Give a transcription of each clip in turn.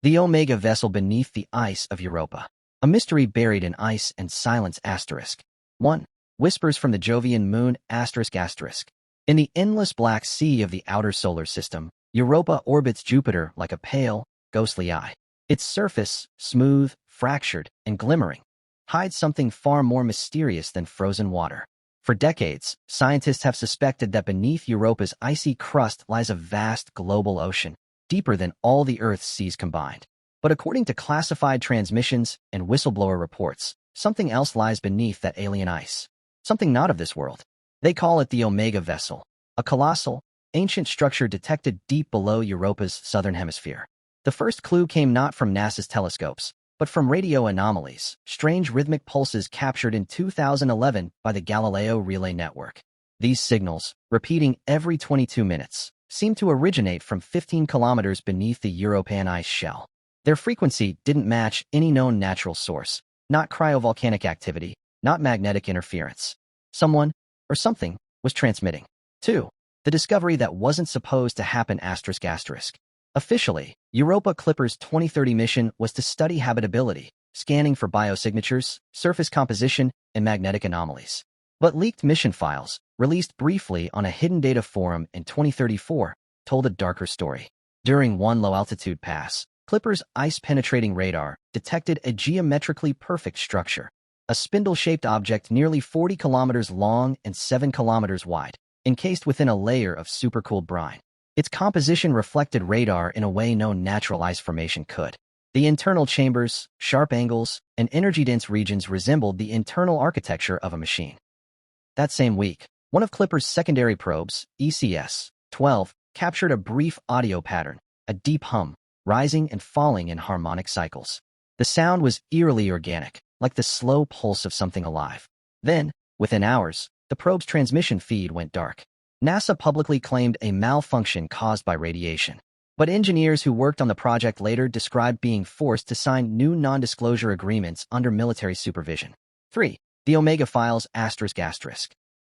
The Omega vessel beneath the ice of Europa. A mystery buried in ice and silence. 1. Whispers from the Jovian moon. In the endless black sea of the outer solar system, Europa orbits Jupiter like a pale, ghostly eye. Its surface, smooth, fractured, and glimmering, hides something far more mysterious than frozen water. For decades, scientists have suspected that beneath Europa's icy crust lies a vast global ocean, deeper than all the Earth's seas combined. But according to classified transmissions and whistleblower reports, something else lies beneath that alien ice. Something not of this world. They call it the Omega vessel, a colossal, ancient structure detected deep below Europa's southern hemisphere. The first clue came not from NASA's telescopes, but from radio anomalies, strange rhythmic pulses captured in 2011 by the Galileo Relay Network. These signals, repeating every 22 minutes, seem to originate from 15 kilometers beneath the European ice shell. Their frequency didn't match any known natural source, not cryovolcanic activity, not magnetic interference. Someone, or something, was transmitting. 2. The discovery that wasn't supposed to happen. Officially, Europa Clipper's 2030 mission was to study habitability, scanning for biosignatures, surface composition, and magnetic anomalies. But leaked mission files, released briefly on a hidden data forum in 2034, told a darker story. During one low-altitude pass, Clipper's ice-penetrating radar detected a geometrically perfect structure, a spindle-shaped object nearly 40 kilometers long and 7 kilometers wide, encased within a layer of supercooled brine. Its composition reflected radar in a way no natural ice formation could. The internal chambers, sharp angles, and energy-dense regions resembled the internal architecture of a machine. That same week, one of Clipper's secondary probes, ECS-12, captured a brief audio pattern, a deep hum, rising and falling in harmonic cycles. The sound was eerily organic, like the slow pulse of something alive. Then, within hours, the probe's transmission feed went dark. NASA publicly claimed a malfunction caused by radiation. But engineers who worked on the project later described being forced to sign new non-disclosure agreements under military supervision. 3. The Omega Files.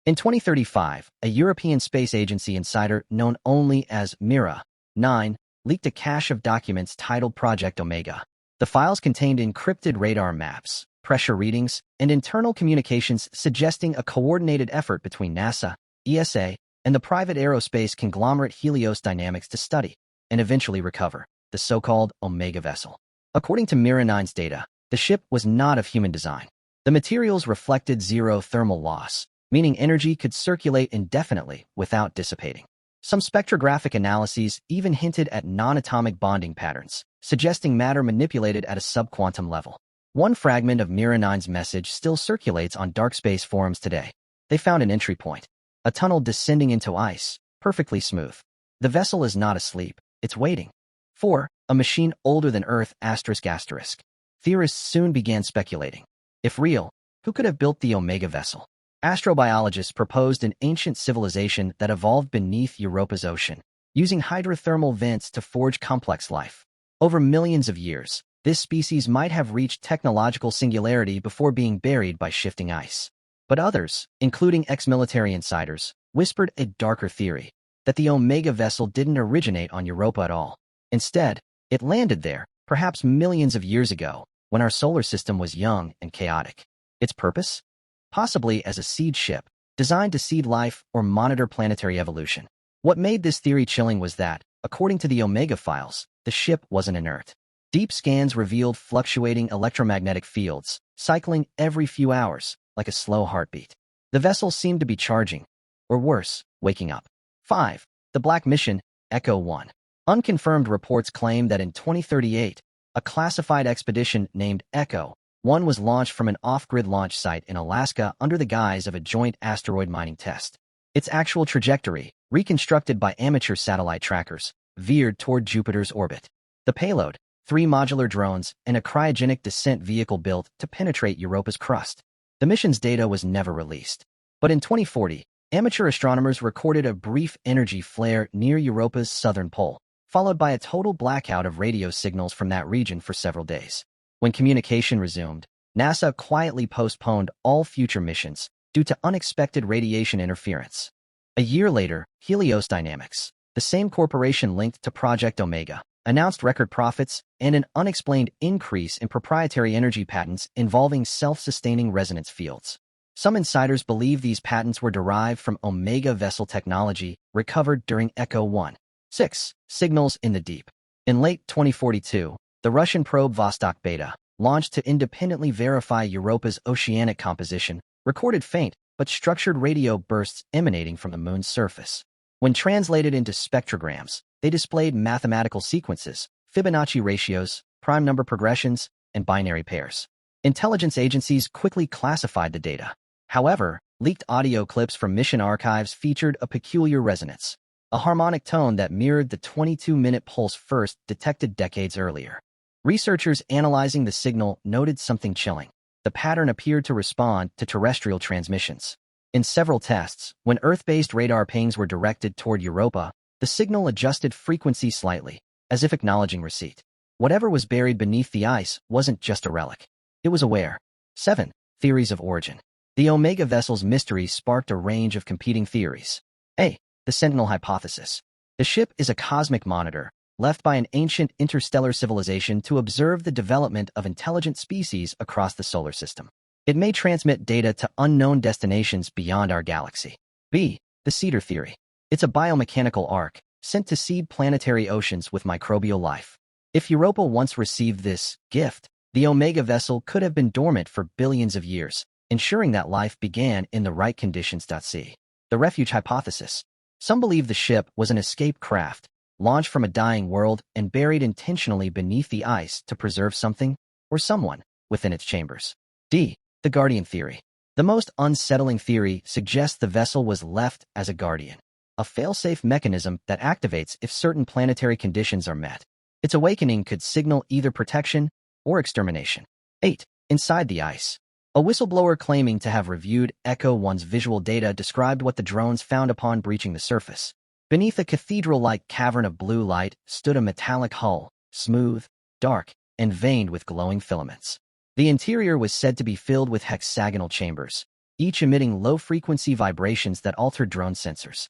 In 2035, a European Space Agency insider known only as Mira 9 leaked a cache of documents titled Project Omega. The files contained encrypted radar maps, pressure readings, and internal communications suggesting a coordinated effort between NASA, ESA, and the private aerospace conglomerate Helios Dynamics to study and eventually recover the so-called Omega vessel. According to Mira 9's data, the ship was not of human design. The materials reflected zero thermal loss, meaning energy could circulate indefinitely without dissipating. Some spectrographic analyses even hinted at non-atomic bonding patterns, suggesting matter manipulated at a subquantum level. One fragment of Mira 9's message still circulates on dark space forums today. They found an entry point, a tunnel descending into ice, perfectly smooth. The vessel is not asleep, it's waiting. 4. A machine older than Earth. Theorists soon began speculating. If real, who could have built the Omega vessel? Astrobiologists proposed an ancient civilization that evolved beneath Europa's ocean, using hydrothermal vents to forge complex life. Over millions of years, this species might have reached technological singularity before being buried by shifting ice. But others, including ex-military insiders, whispered a darker theory, that the Omega vessel didn't originate on Europa at all. Instead, it landed there, perhaps millions of years ago, when our solar system was young and chaotic. Its purpose? Possibly as a seed ship, designed to seed life or monitor planetary evolution. What made this theory chilling was that, according to the Omega files, the ship wasn't inert. Deep scans revealed fluctuating electromagnetic fields, cycling every few hours, like a slow heartbeat. The vessel seemed to be charging, or worse, waking up. 5. The Black Mission, Echo 1. Unconfirmed reports claim that in 2038, a classified expedition named Echo 1 was launched from an off-grid launch site in Alaska under the guise of a joint asteroid mining test. Its actual trajectory, reconstructed by amateur satellite trackers, veered toward Jupiter's orbit. The payload, 3 modular drones, and a cryogenic descent vehicle built to penetrate Europa's crust. The mission's data was never released. But in 2040, amateur astronomers recorded a brief energy flare near Europa's southern pole, followed by a total blackout of radio signals from that region for several days. When communication resumed, NASA quietly postponed all future missions due to unexpected radiation interference. A year later, Helios Dynamics, the same corporation linked to Project Omega, announced record profits, and an unexplained increase in proprietary energy patents involving self-sustaining resonance fields. Some insiders believe these patents were derived from Omega vessel technology recovered during Echo 1. 6. Signals in the deep. In late 2042, the Russian probe Vostok Beta, launched to independently verify Europa's oceanic composition, recorded faint but structured radio bursts emanating from the moon's surface. When translated into spectrograms, they displayed mathematical sequences, Fibonacci ratios, prime number progressions, and binary pairs. Intelligence agencies quickly classified the data. However, leaked audio clips from mission archives featured a peculiar resonance, a harmonic tone that mirrored the 22-minute pulse first detected decades earlier. Researchers analyzing the signal noted something chilling. The pattern appeared to respond to terrestrial transmissions. In several tests, when Earth-based radar pings were directed toward Europa, the signal adjusted frequency slightly, as if acknowledging receipt. Whatever was buried beneath the ice wasn't just a relic. It was aware. 7. Theories of origin. The Omega vessel's mystery sparked a range of competing theories. A. The Sentinel hypothesis. The ship is a cosmic monitor, left by an ancient interstellar civilization to observe the development of intelligent species across the solar system. It may transmit data to unknown destinations beyond our galaxy. B. The Cedar theory. It's a biomechanical arc, sent to seed planetary oceans with microbial life. If Europa once received this gift, the Omega vessel could have been dormant for billions of years, ensuring that life began in the right conditions. C. The refuge hypothesis. Some believe the ship was an escape craft, launched from a dying world and buried intentionally beneath the ice to preserve something, or someone, within its chambers. D. The Guardian theory. The most unsettling theory suggests the vessel was left as a guardian, a fail-safe mechanism that activates if certain planetary conditions are met. Its awakening could signal either protection or extermination. 8. Inside the ice. A whistleblower claiming to have reviewed Echo 1's visual data described what the drones found upon breaching the surface. Beneath a cathedral-like cavern of blue light stood a metallic hull, smooth, dark, and veined with glowing filaments. The interior was said to be filled with hexagonal chambers, each emitting low-frequency vibrations that altered drone sensors.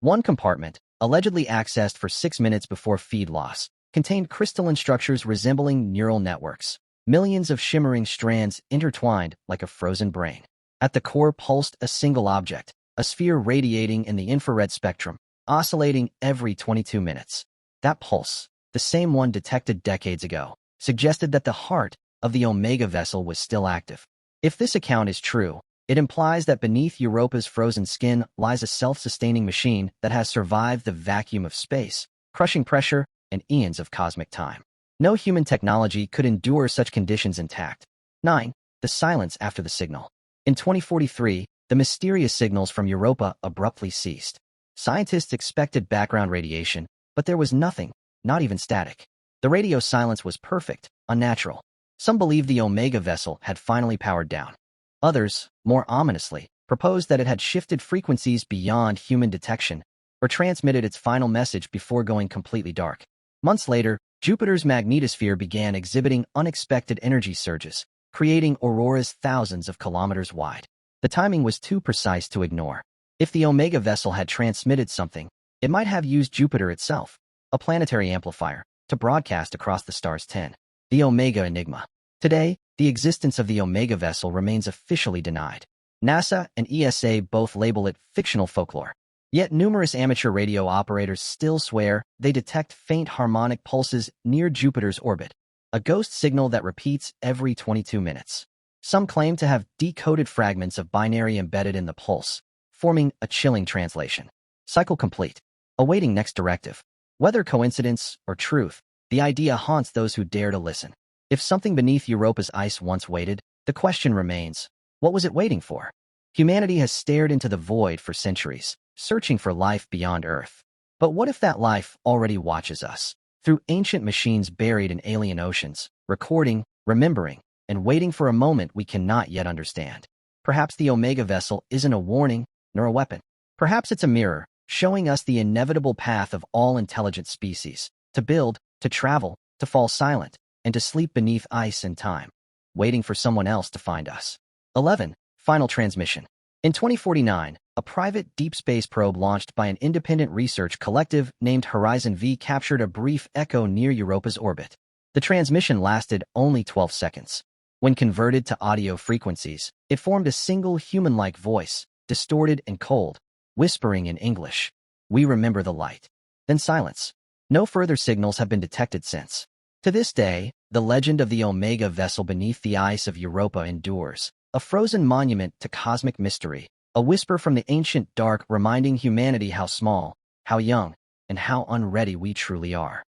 One compartment, allegedly accessed for 6 minutes before feed loss, contained crystalline structures resembling neural networks, millions of shimmering strands intertwined like a frozen brain. At the core pulsed a single object, a sphere radiating in the infrared spectrum, oscillating every 22 minutes. That pulse, the same one detected decades ago, suggested that the heart of the Omega vessel was still active. If this account is true, it implies that beneath Europa's frozen skin lies a self-sustaining machine that has survived the vacuum of space, crushing pressure, and eons of cosmic time. No human technology could endure such conditions intact. 9. The silence after the signal. In 2043, the mysterious signals from Europa abruptly ceased. Scientists expected background radiation, but there was nothing, not even static. The radio silence was perfect, unnatural. Some believed the Omega vessel had finally powered down. Others, more ominously, proposed that it had shifted frequencies beyond human detection or transmitted its final message before going completely dark. Months later, Jupiter's magnetosphere began exhibiting unexpected energy surges, creating auroras thousands of kilometers wide. The timing was too precise to ignore. If the Omega vessel had transmitted something, it might have used Jupiter itself, a planetary amplifier, to broadcast across the stars. 10. The Omega Enigma. Today, the existence of the Omega vessel remains officially denied. NASA and ESA both label it fictional folklore. Yet numerous amateur radio operators still swear they detect faint harmonic pulses near Jupiter's orbit, a ghost signal that repeats every 22 minutes. Some claim to have decoded fragments of binary embedded in the pulse, forming a chilling translation. Cycle complete. Awaiting next directive. Whether coincidence or truth, the idea haunts those who dare to listen. If something beneath Europa's ice once waited, the question remains, what was it waiting for? Humanity has stared into the void for centuries, searching for life beyond Earth. But what if that life already watches us, through ancient machines buried in alien oceans, recording, remembering, and waiting for a moment we cannot yet understand? Perhaps the Omega vessel isn't a warning, nor a weapon. Perhaps it's a mirror, showing us the inevitable path of all intelligent species, to build, to travel, to fall silent, and to sleep beneath ice and time, waiting for someone else to find us. 11. Final transmission. In 2049, A private deep space probe launched by an independent research collective named Horizon V captured a brief echo near Europa's orbit. The transmission lasted only 12 seconds. When converted to audio frequencies, it formed a single human-like voice, distorted and cold, whispering in English. "We remember the light." Then silence. No further signals have been detected since. To this day, the legend of the Omega vessel beneath the ice of Europa endures, a frozen monument to cosmic mystery, a whisper from the ancient dark reminding humanity how small, how young, and how unready we truly are.